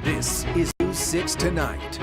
This is News 6 Tonight.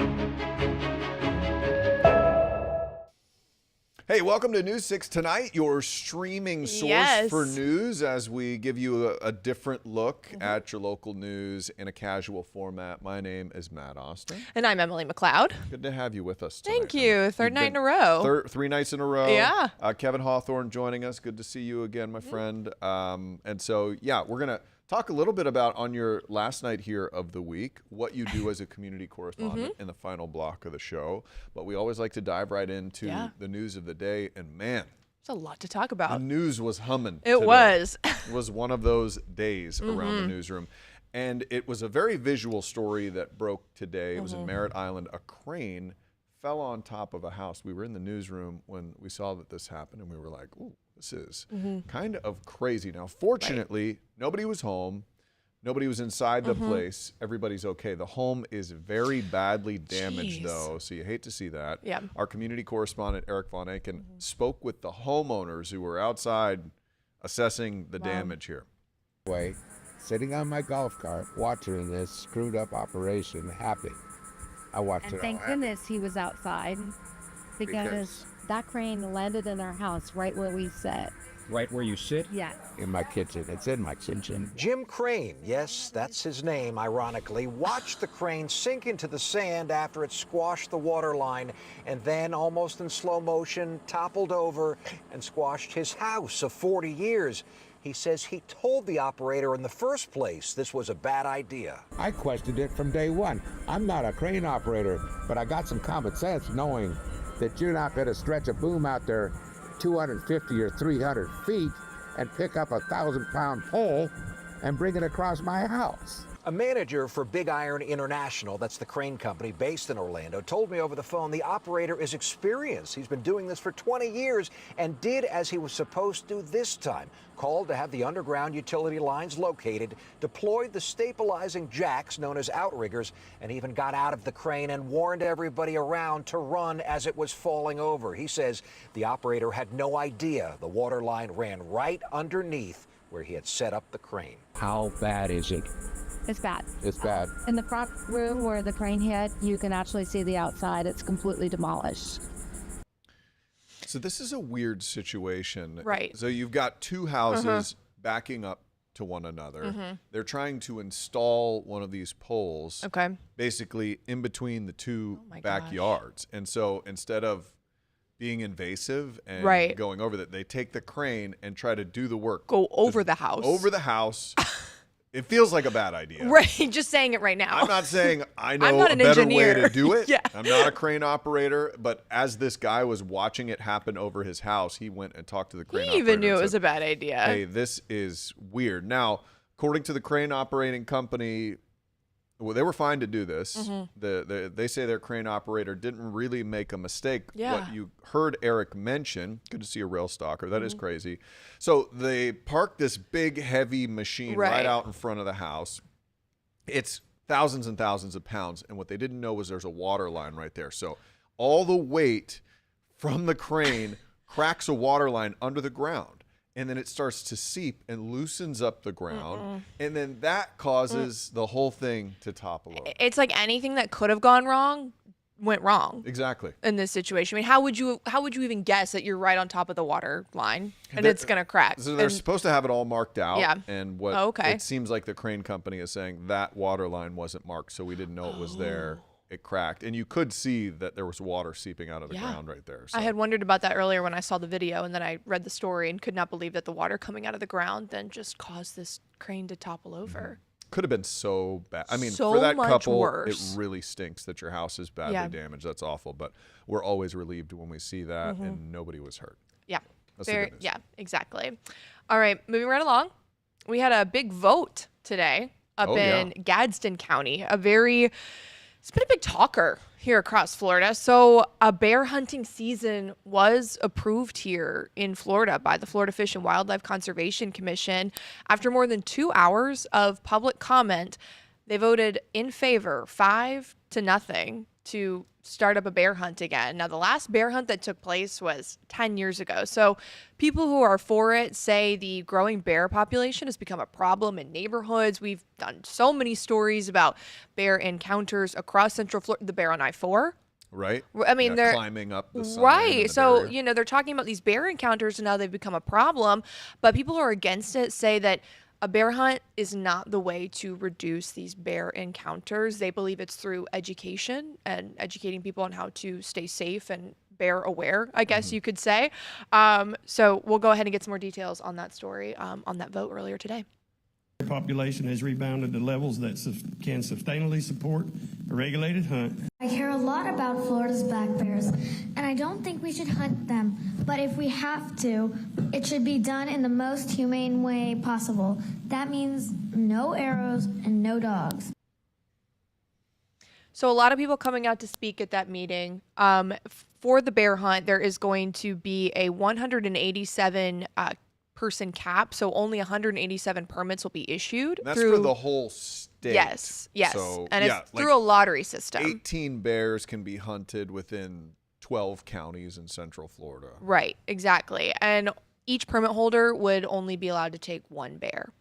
Hey, welcome to News 6 Tonight, your streaming source for news as we give you a different look at your local news in a casual format. My name is Matt Austin. And I'm Emily McLeod. Good to have you with us tonight. Thank you. Third night in a row. 3 nights in a row. Yeah. Kevin Hawthorne joining us. Good to see you again, my friend. And so, yeah, we're going to talk a little bit about, on your last night here of the week, what you do as a community correspondent in the final block of the show. But we always like to dive right into the news of the day. And man, there's a lot to talk about. the news was humming. It was. It was one of those days around the newsroom. And it was a very visual story that broke today. It was in Merritt Island. A crane fell on top of a house. We were in the newsroom when we saw that this happened, and we were like, ooh, this is kind of crazy. Now, fortunately, nobody was home. Nobody was inside the place. Everybody's okay. The home is very badly damaged, though, so you hate to see that. Yeah. Our community correspondent, Eric Von Aken, spoke with the homeowners who were outside assessing the damage here. Sitting on my golf cart, watching this screwed up operation happen. I watched it. Thank goodness he was outside because that crane landed in our house right where we sit. Right where you sit? Yeah. In my kitchen. It's in my kitchen. Jim Crane, yes, that's his name, ironically, watched the crane sink into the sand after it squashed the water line and then, almost in slow motion, toppled over and squashed his house of 40 years. He says he told the operator in the first place this was a bad idea. I questioned it from day one. I'm not a crane operator, but I got some common sense knowing that you're not going to stretch a boom out there 250 or 300 feet and pick up a 1,000-pound pole and bring it across my house. A manager for Big Iron International, that's the crane company based in Orlando, told me over the phone the operator is experienced. He's been doing this for 20 years and did as he was supposed to this time. Called to have the underground utility lines located, deployed the stabilizing jacks known as outriggers, and even got out of the crane and warned everybody around to run as it was falling over. He says the operator had no idea the water line ran right underneath where he had set up the crane. How bad is it? It's bad. It's bad. In the front room where the crane hit, you can actually see the outside. It's completely demolished. So this is a weird situation. Right. So you've got two houses backing up to one another. They're trying to install one of these poles basically in between the two backyards. And so instead of being invasive and going over that, they take the crane and try to do the work. Go over the house. Over the house. It feels like a bad idea. Right. Just saying it right now. I'm not saying I know I'm not a an better engineer. way to do it. Yeah. I'm not a crane operator, but as this guy was watching it happen over his house, he went and talked to the crane operator. He even knew and it was said, a bad idea. Hey, this is weird. Now, according to the crane operating company, well, they were fine to do this. They say their crane operator didn't really make a mistake. Yeah. What you heard Eric mention, good to see a rail stalker. That is crazy. So they parked this big, heavy machine right out in front of the house. It's thousands and thousands of pounds. And what they didn't know was there's a water line right there. So all the weight from the crane cracks a water line under the ground. And then it starts to seep and loosens up the ground. And then that causes the whole thing to topple over. It's like anything that could have gone wrong went wrong Exactly. in this situation. I mean, how would you even guess that you're right on top of the water line and it's gonna crack? So they're And- supposed to have it all marked out. Yeah. And what Oh, okay. it seems like the crane company is saying that water line wasn't marked, so we didn't know it was there. It cracked. And you could see that there was water seeping out of the Yeah. ground right there. So. I had wondered about that earlier when I saw the video, and then I read the story and could not believe that the water coming out of the ground then just caused this crane to topple over. Could have been so bad. I mean, So for that much couple, worse. it really stinks that your house is badly Yeah. damaged. That's awful. But we're always relieved when we see that and nobody was hurt. Yeah. That's the good news. Yeah, exactly. All right, moving right along. We had a big vote today up Oh, yeah. in Gadsden County. It's been a big talker here across Florida. So a bear hunting season was approved here in Florida by the Florida Fish and Wildlife Conservation Commission. After more than 2 hours of public comment, they voted in favor 5-0 to start up a bear hunt again. Now, the last bear hunt that took place was 10 years ago. So people who are for it say the growing bear population has become a problem in neighborhoods. We've done so many stories about bear encounters across Central Florida, the bear on I-4. Right? I mean, Yeah, they're climbing up the sign in right. the So, barrier. you know, they're talking about these bear encounters and now they've become a problem. But people who are against it say that a bear hunt is not the way to reduce these bear encounters. They believe it's through education and educating people on how to stay safe and bear aware, I guess you could say. So we'll go ahead and get some more details on that story on that vote earlier today. Population has rebounded to levels that can sustainably support a regulated hunt. I care a lot about Florida's black bears, and I don't think we should hunt them. But if we have to, it should be done in the most humane way possible. That means no arrows and no dogs. So a lot of people coming out to speak at that meeting. For the bear hunt, there is going to be a 187 person cap, so only 187 permits will be issued. And that's through for the whole state. Yes, So, and yeah, it's through a lottery system. 18 bears can be hunted within 12 counties in Central Florida. Right, exactly. And each permit holder would only be allowed to take one bear.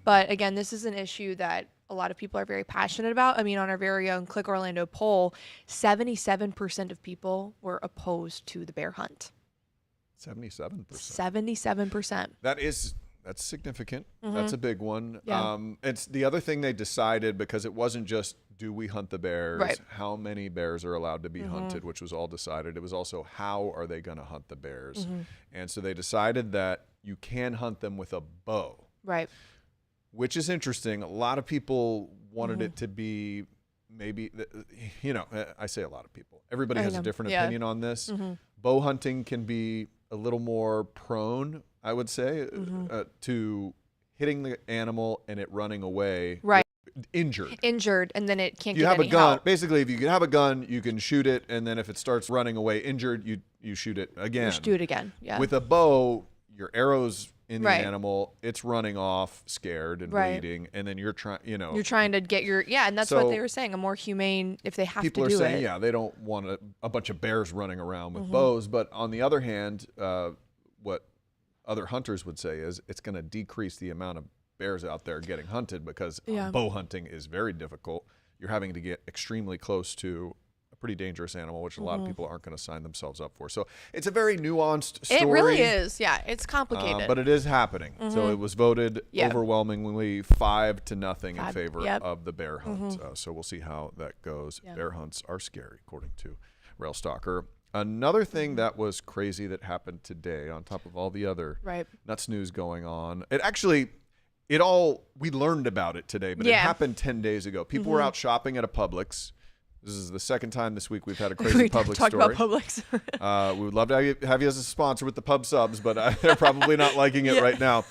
But again, this is an issue that a lot of people are very passionate about. I mean, on our very own Click Orlando poll, 77% of people were opposed to the bear hunt. 77%. 77%. That's significant. That's a big one. Yeah. It's the other thing they decided, because it wasn't just do we hunt the bears, Right. how many bears are allowed to be hunted, which was all decided. It was also how are they going to hunt the bears. And so they decided that you can hunt them with a bow, Right. which is interesting. A lot of people wanted it to be maybe, you know, I say a lot of people. Everybody I has know. a different Yeah. opinion on this. Bow hunting can be a little more prone, I would say, to hitting the animal and it running away Right. injured. Injured, and then it can't You get have a any gun. help. Basically, if you can have a gun, you can shoot it, and then if it starts running away injured, you shoot it again. You should do it again. Yeah. With a bow, your arrow's in the Right. animal, it's running off scared and Right. bleeding, and then you're trying, you know. You're trying to get your and that's what So- they were saying, a more humane if they have People to are do saying, it. yeah, they don't want a bunch of bears running around Mm-hmm. with bows. But on the other hand, what other hunters would say is it's going to decrease the amount of bears out there getting hunted, because Yeah. bow hunting is very difficult. You're having to get extremely close to a pretty dangerous animal, which a lot of people aren't going to sign themselves up for. So it's a very nuanced story. It really is. Yeah, it's complicated. But it is happening. So it was voted Yeah. overwhelmingly 5-0 in 5, favor yep. of the bear hunt. So we'll see how that goes. Yeah. Bear hunts are scary, according to Rail Stalker. Another thing that was crazy that happened today, on top of all the other Right. nuts news going on, we learned about it today, but it Yeah. happened 10 days ago. People were out shopping at a Publix. This is the second time this week we've had a crazy We Publix talked story. about Publix. We would love to have you as a sponsor with the pub subs, but they're probably not liking it right now.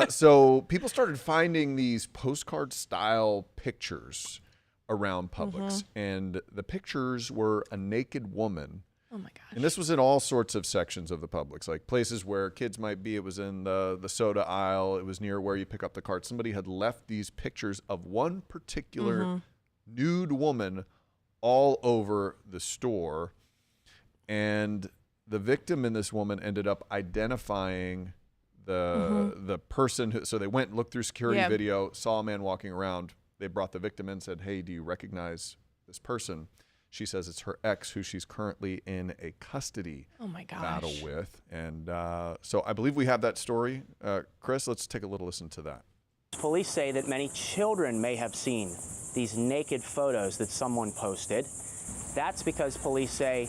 So people started finding these postcard style pictures around Publix, and the pictures were a naked woman. Oh my gosh. And this was in all sorts of sections of the Publix, like places where kids might be. It was in the soda aisle. It was near where you pick up the cart. Somebody had left these pictures of one particular nude woman all over the store. And the victim and this woman ended up identifying the person who, so they went and looked through security video, saw a man walking around. They brought the victim in, said, "Hey, do you recognize this person?" She says it's her ex, who she's currently in a custody battle with. And so I believe we have that story. Chris, let's take a little listen to that. Police say that many children may have seen these naked photos that someone posted. That's because police say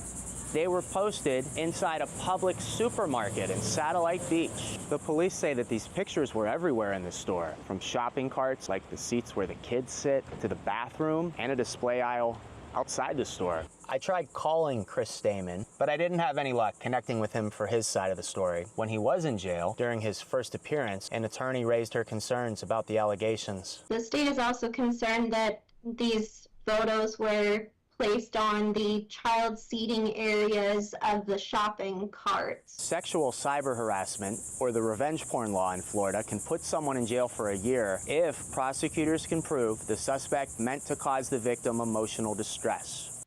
they were posted inside a public supermarket in Satellite Beach. The police say that these pictures were everywhere in the store, from shopping carts, like the seats where the kids sit, to the bathroom and a display aisle outside the store. I tried calling Chris Stamen, but I didn't have any luck connecting with him for his side of the story. When he was in jail during his first appearance, an attorney raised her concerns about the allegations. The state is also concerned that these photos were placed on the child seating areas of the shopping carts. Sexual cyber harassment, or the revenge porn law in Florida, can put someone in jail for a year if prosecutors can prove the suspect meant to cause the victim emotional distress.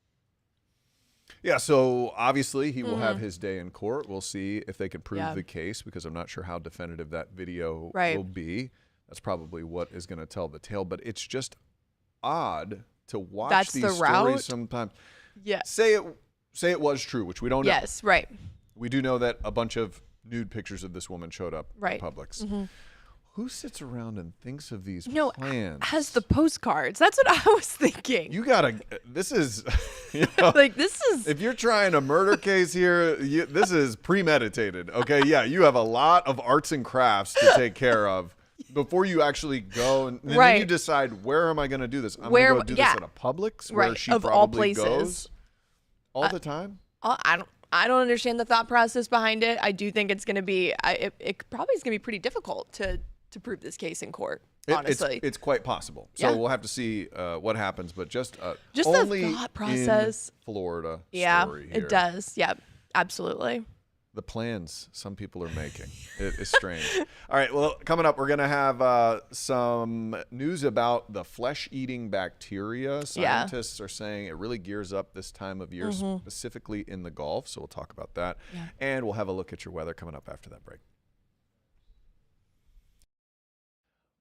Yeah, so obviously he will have his day in court. We'll see if they can prove the case, because I'm not sure how definitive that video will be. That's probably what is going to tell the tale. But it's just odd to watch these stories sometimes. Yeah. Say it was true, which we don't know. Yes, right. We do know that a bunch of nude pictures of this woman showed up in Publix. Who sits around and thinks of these plans? Has the postcards. That's what I was thinking. You gotta. This is, you know, like this is. If you're trying a murder case here, this is premeditated. Okay, yeah, you have a lot of arts and crafts to take care of before you actually go, and then you decide, where am I going to do this? I'm going to go do this at a Publix, where she of all probably places. goes all the time. I don't understand the thought process behind it. I do think it's going to be. It probably is going to be pretty difficult to prove this case in court. Honestly, it's quite possible. So we'll have to see what happens. But just only the thought process in Florida. Yeah, story here. it does. Yeah, absolutely. The plans some people are making. It is strange. All right, well, coming up, we're going to have some news about the flesh-eating bacteria. Scientists are saying it really gears up this time of year, specifically in the Gulf. So we'll talk about that. Yeah. And we'll have a look at your weather coming up after that break.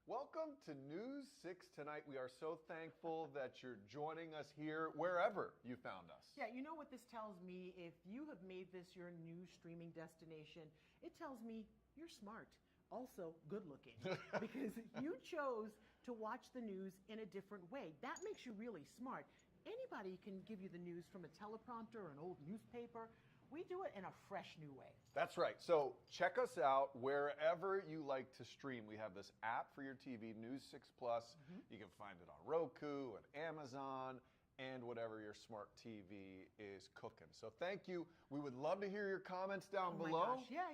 Welcome to News 6 Tonight. We are so thankful that you're joining us here wherever you found us. Yeah, you know what this tells me? If you have made this your new streaming destination, it tells me you're smart, also good looking, because you chose to watch the news in a different way. That makes you really smart. Anybody can give you the news from a teleprompter or an old newspaper. We do it in a fresh new way. That's right. So check us out wherever you like to stream. We have this app for your TV, News 6 Plus. You can find it on Roku and Amazon and whatever your smart TV is cooking. So thank you. We would love to hear your comments down below. Gosh. Yeah.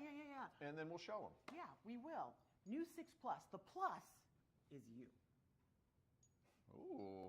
And then we'll show them. Yeah, we will. News 6 Plus. The plus is you. Ooh.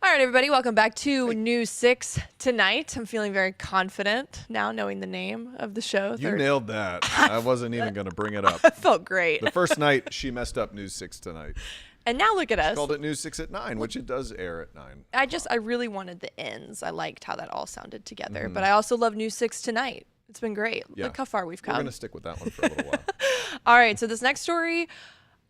All right, everybody, welcome back to News 6 Tonight. I'm feeling very confident now knowing the name of the show. You nailed that. I wasn't even going to bring it up. It felt great. The first night she messed up News 6 Tonight. And now look at us. Called it News 6 at 9, which it does air at 9. I really wanted the ends. I liked how that all sounded together. Mm-hmm. But I also love News 6 tonight. It's been great. Yeah. Look how far we've We're come. going to stick with that one for a little while. All right, so this next story,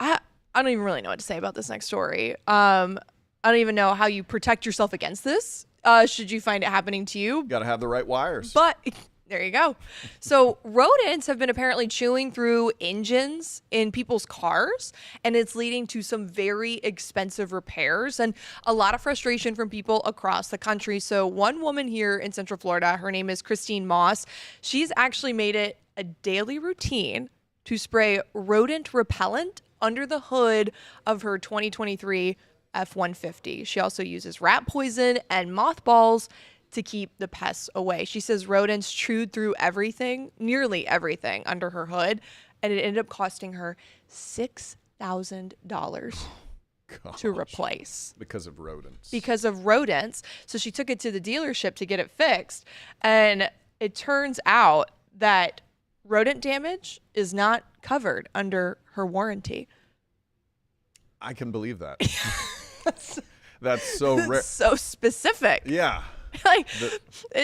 I don't even really know what to say about this next story. I don't even know how you protect yourself against this. Should you find it happening to you? Got to have the right wires. But there you go. So rodents have been apparently chewing through engines in people's cars, and it's leading to some very expensive repairs and a lot of frustration from people across the country. So one woman here in Central Florida, her name is Christine Moss. She's actually made it a daily routine to spray rodent repellent under the hood of her 2023 F-150. She also uses rat poison and mothballs to keep the pests away. She says rodents chewed through everything, nearly everything under her hood, and it ended up costing her $6,000 to replace. Because of rodents. Because of rodents. So she took it to the dealership to get it fixed, and it turns out that rodent damage is not covered under her warranty. I can believe that. That's so rare. So specific. Yeah. Like,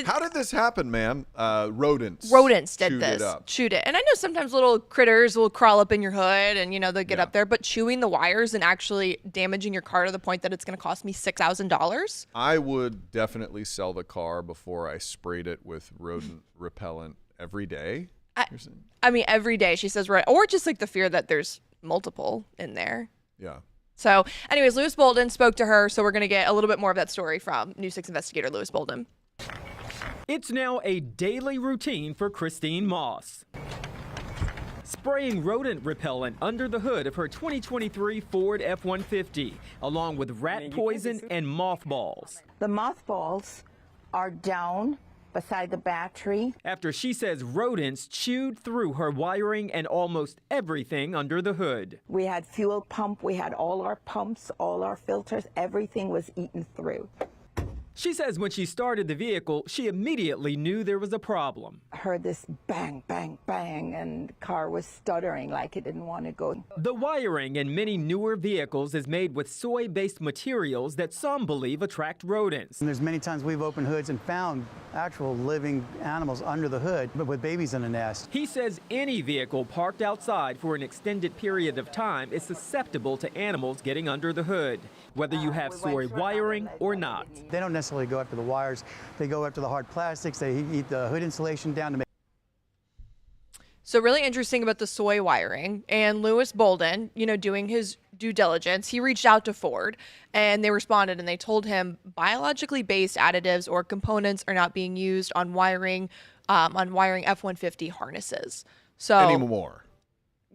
how did this happen, ma'am? Rodents did chewed this. it up. Chewed it. And I know sometimes little critters will crawl up in your hood and, they'll get up there. But chewing the wires and actually damaging your car to the point that it's going to cost me $6,000. I would definitely sell the car before I sprayed it with rodent repellent every day. I mean, every day, she says, right. Or just like the fear that there's multiple in there. Yeah. So anyways, Lewis Bolden spoke to her. So we're going to get a little bit more of that story from News 6 investigator Lewis Bolden. It's now a daily routine for Christine Moss. Spraying rodent repellent under the hood of her 2023 Ford F-150, along with rat poison and mothballs. The mothballs are down beside the battery. After she says rodents chewed through her wiring and almost everything under the hood. We had fuel pump, we had all our pumps, all our filters, everything was eaten through. She says when she started the vehicle, she immediately knew there was a problem. I heard this bang, bang, bang, and the car was stuttering like it didn't want to go. The wiring in many newer vehicles is made with soy-based materials that some believe attract rodents. And there's many times we've opened hoods and found actual living animals under the hood, but with babies in the nest. He says any vehicle parked outside for an extended period of time is susceptible to animals getting under the hood, whether you have soy wiring or not. They don't necessarily go after the wires. They go after the hard plastics. They eat the hood insulation down to make. So really interesting about the soy wiring. And Lewis Bolden, doing his due diligence, he reached out to Ford and they responded and they told him biologically based additives or components are not being used on wiring F-150 harnesses. So anymore.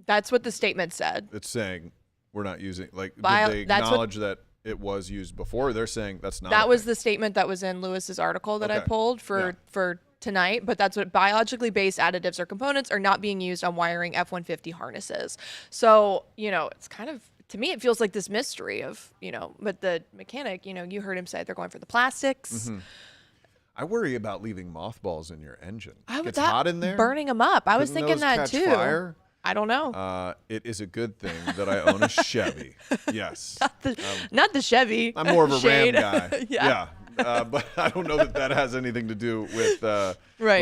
That's what the statement said. It's saying we're not using, did they that's acknowledge that it was used before? They're saying that's not. That was the statement that was in Lewis's article that I pulled for tonight, but that's what biologically based additives or components are not being used on wiring F-150 harnesses. So, it's kind of, to me, it feels like this mystery of, but the mechanic, you heard him say they're going for the plastics. Mm-hmm. I worry about leaving mothballs in your engine. It's that hot in there. Burning them up. I was Couldn't thinking those that catch too. Fire? I don't know. It is a good thing that I own a Chevy. Yes. Not the Chevy. I'm more of a Shade. Ram guy. Yeah. But I don't know that has anything to do with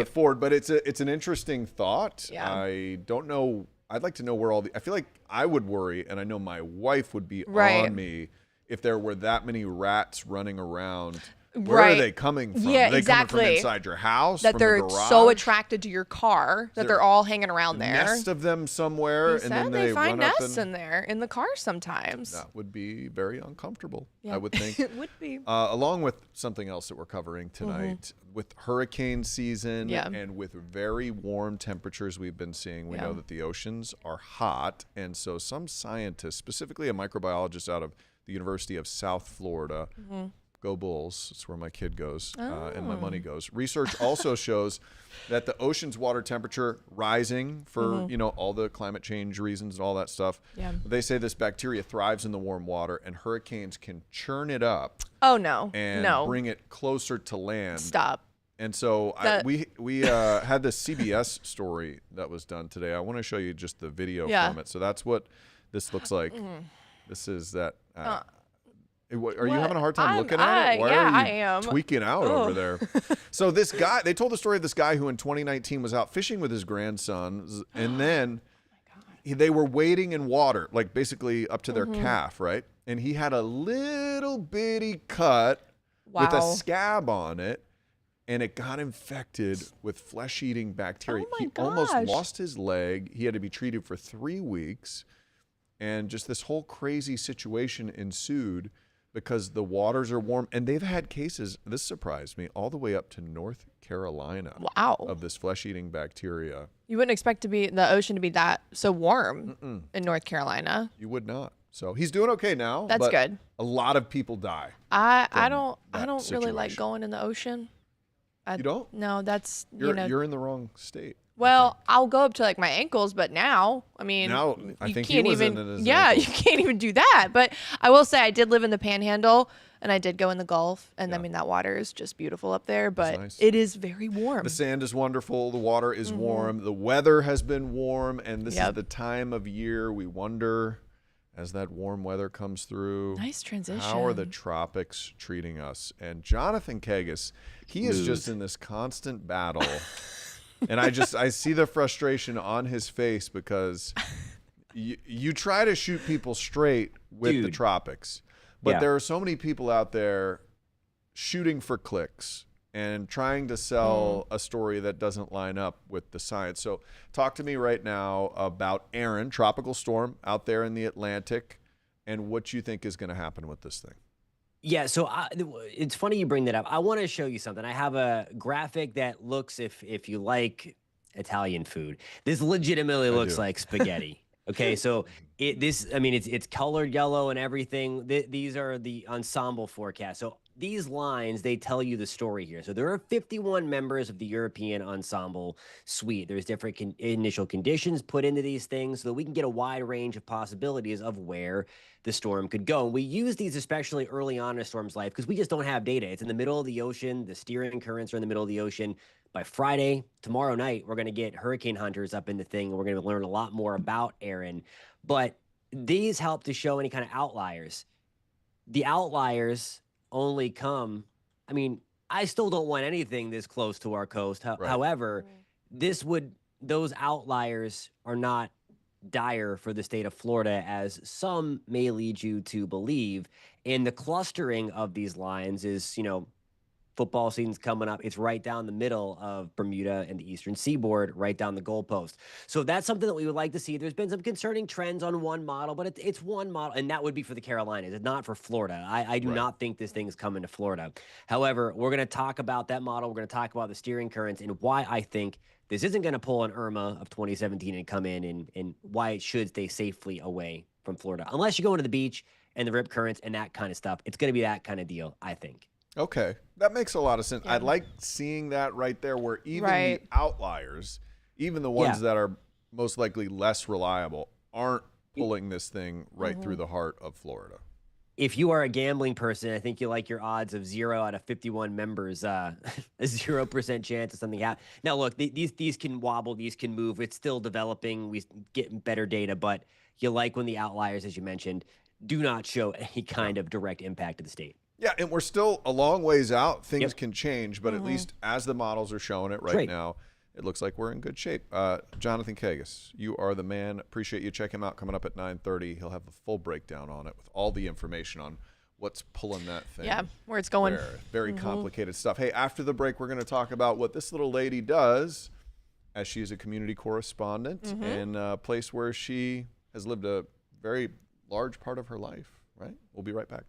Ford. But it's an interesting thought. Yeah. I don't know. I'd like to know where I feel like I would worry, and I know my wife would be on me if there were that many rats running around. Where are they coming from? Yeah, are they exactly. coming from inside your house? That from they're the garage? so attracted to your car that they're all hanging around there. Nest of them somewhere, He and said then they find run up nests in there in the car sometimes. That would be very uncomfortable, Yeah. I would think. It would be. Along with something else that we're covering tonight, with hurricane season Yeah. and with very warm temperatures we've been seeing, we know that the oceans are hot. And so some scientists, specifically a microbiologist out of the University of South Florida, Go Bulls, that's where my kid goes and my money goes. Research also shows that the ocean's water temperature rising for, all the climate change reasons and all that stuff. Yeah. They say this bacteria thrives in the warm water and hurricanes can churn it up. Oh, no. And bring it closer to land. Stop. And so we had this CBS story that was done today. I want to show you just the video from it. So that's what this looks like. This is that. Are you What? having a hard time looking yeah, at it? Why I are you am. tweaking out Oh. over there? So this guy, they told the story of this guy who in 2019 was out fishing with his grandson, and then they were wading in water, like basically up to their calf, right? And he had a little bitty cut with a Wow. scab on it, and it got infected with flesh-eating bacteria. Oh my He almost gosh. lost his leg. He had to be treated for 3 weeks, and just this whole crazy situation ensued because the waters are warm, and they've had cases, this surprised me, all the way up to North Carolina Wow. of this flesh-eating bacteria. You wouldn't expect the ocean to be that so warm in North Carolina. You would not. So he's doing okay now. That's but good. A lot of people die. I don't that really like situation. going in the ocean. You don't? No, that's You're in the wrong state. Well, I'll go up to like my ankles, but now, I mean, Now, I you think he can't was even. in his Yeah, ankles. you can't even do that. But I will say, I did live in the Panhandle, and I did go in the Gulf, and I mean that water is just beautiful up there. But nice. it is very warm. The sand is wonderful. The water is warm. The weather has been warm, and this is Yep. the time of year we wonder, as that warm weather comes through, Nice transition. how are the tropics treating us? And Jonathan Kagas, he is just in this constant battle. And I see the frustration on his face because you try to shoot people straight with the tropics, but there are so many people out there shooting for clicks and trying to sell a story that doesn't line up with the science. So talk to me right now about Erin, tropical storm out there in the Atlantic, and what you think is going to happen with this thing. Yeah, so it's funny you bring that up. I want to show you something. I have a graphic that looks, if you like Italian food, this legitimately looks do. like spaghetti. Okay, so it's colored yellow and everything. These are the ensemble forecasts. So these lines, they tell you the story here. So there are 51 members of the European ensemble suite. There's different initial conditions put into these things so that we can get a wide range of possibilities of where the storm could go. And we use these especially early on in a storm's life because we just don't have data. It's in the middle of the ocean. The steering currents are in the middle of the ocean. By Friday, tomorrow night, we're going to get hurricane hunters up in the thing, and we're going to learn a lot more about Erin. But these help to show any kind of outliers. The outliers only come, I still don't want anything this close to our coast. However, those outliers are not dire for the state of Florida, as some may lead you to believe. And the clustering of these lines is, football season's coming up. It's right down the middle of Bermuda and the eastern seaboard, right down the goalpost. So that's something that we would like to see. There's been some concerning trends on one model, but it's one model, and that would be for the Carolinas. It's not for Florida. I do not think this thing is coming to Florida. However, we're going to talk about that model. We're going to talk about the steering currents and why I think this isn't going to pull an Irma of 2017 and come in, and why it should stay safely away from Florida. Unless you go into the beach and the rip currents and that kind of stuff. It's going to be that kind of deal, I think. Okay, that makes a lot of sense. I'd like seeing that right there where even the outliers, even the ones that are most likely less reliable, aren't pulling this thing right through the heart of Florida. If you are a gambling person, I think you like your odds of 0 out of 51 members, a 0% chance of something happening. Now, look, these can wobble, these can move. It's still developing. We get better data, but you like when the outliers, as you mentioned, do not show any kind of direct impact to the state. Yeah, and we're still a long ways out. Things can change, but at least as the models are showing it right now, it looks like we're in good shape. Jonathan Kagas, you are the man. Appreciate you. Check him out coming up at 9:30. He'll have a full breakdown on it with all the information on what's pulling that thing. Yeah, where it's going. Very complicated stuff. Hey, after the break, we're going to talk about what this little lady does as she is a community correspondent in a place where she has lived a very large part of her life, right? We'll be right back.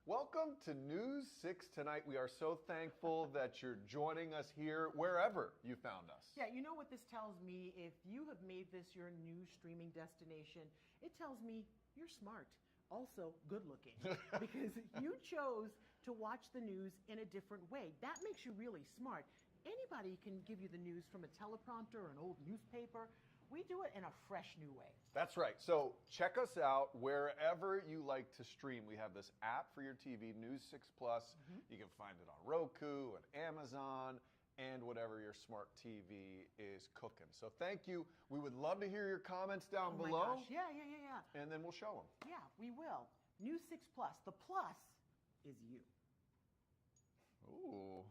Welcome to News 6 Tonight. We are so thankful that you're joining us here wherever you found us. Yeah, you know what this tells me? If you have made this your new streaming destination, it tells me you're smart, also good looking, because you chose to watch the news in a different way. That makes you really smart. Anybody can give you the news from a teleprompter or an old newspaper. We do it in a fresh new way. That's right. So check us out wherever you like to stream. We have this app for your TV, News 6 Plus. You can find it on Roku and Amazon. and whatever your smart TV is cooking. So thank you. We would love to hear your comments down Oh my below. gosh. Yeah. And then we'll show them. Yeah, we will. New 6 Plus. The plus is you. Ooh.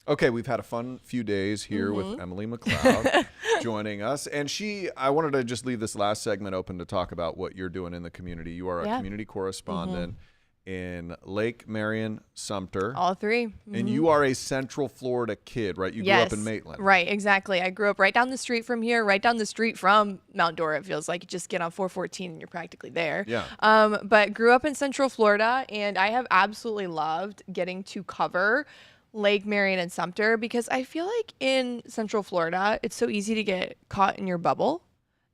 Okay, we've had a fun few days here with Emily McLeod joining us. And I wanted to just leave this last segment open to talk about what you're doing in the community. You are a community correspondent in Lake Marion, Sumter. All three. And you are a Central Florida kid, right? You grew up in Maitland. Right, exactly. I grew up right down the street from here, right down the street from Mount Dora. It feels like you just get on 414 and you're practically there. Yeah. But grew up in Central Florida, and I have absolutely loved getting to cover Lake Marion and Sumter because I feel like in Central Florida, it's so easy to get caught in your bubble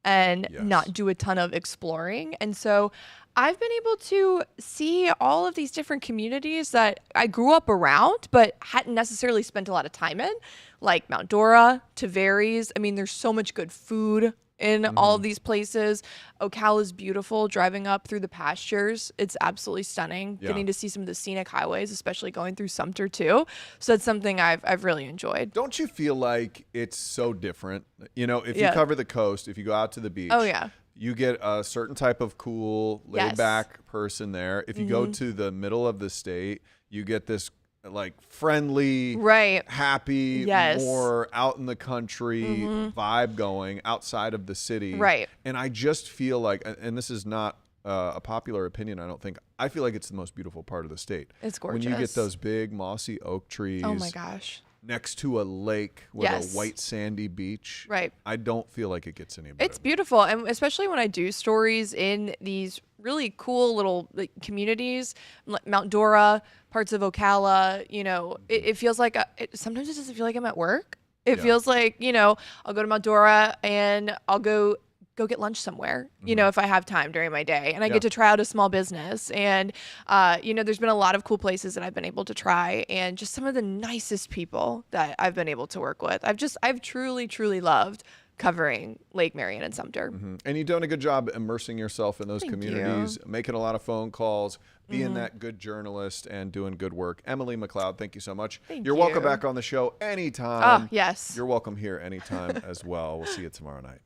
and not do a ton of exploring. And so I've been able to see all of these different communities that I grew up around, but hadn't necessarily spent a lot of time in, like Mount Dora, Tavares. I mean, there's so much good food in all of these places. Ocala is beautiful. Driving up through the pastures, it's absolutely stunning. Yeah. Getting to see some of the scenic highways, especially going through Sumter too. So it's something I've really enjoyed. Don't you feel like it's so different? You know, if you cover the coast, if you go out to the beach, you get a certain type of cool, laid back person there. If you go to the middle of the state, you get this like friendly, happy, more out in the country vibe going outside of the city. Right. And I just feel like, and this is not a popular opinion, I don't think, I feel like it's the most beautiful part of the state. It's gorgeous. When you get those big mossy oak trees. Oh my gosh. Next to a lake with a white sandy beach. Right. I don't feel like it gets any better. It's beautiful. And especially when I do stories in these really cool little communities, like Mount Dora, parts of Ocala, you know, it feels like, sometimes it doesn't feel like I'm at work. It feels like, you know, I'll go to Mount Dora and I'll go get lunch somewhere, you know, if I have time during my day, and I get to try out a small business. And, you know, there's been a lot of cool places that I've been able to try, and just some of the nicest people that I've been able to work with. I've truly, truly loved covering Lake Marion and Sumter. And you've done a good job immersing yourself in those communities, making a lot of phone calls, being that good journalist and doing good work. Emily McLeod, thank you so much. You're welcome back on the show anytime. Oh, yes. You're welcome here anytime as well. We'll see you tomorrow night.